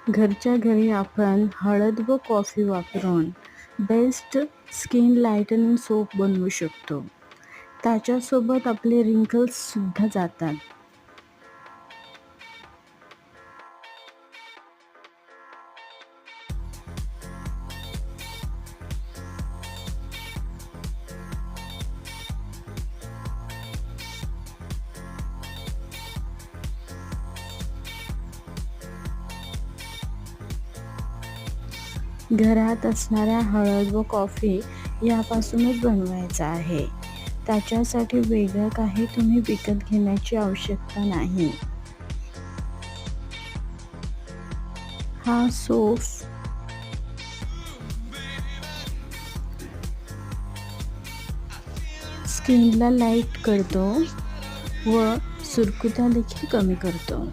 घरच्या घरी आपण हळद व कॉफी वापरून बेस्ट स्किन लाइटनिंग सोप बनवू शकतो. त्याच्यासोबत आपले रिंकल्ससुद्धा जातात. घरात असणाऱ्या हळद व कॉफी यापासूनच बनवायचा आहे. त्याच्यासाठी वेगळं काही तुम्ही विकत घेण्याची आवश्यकता नाही. हा सोप स्किनला लाईट करतो व सुरकुत्या देखील कमी करतो.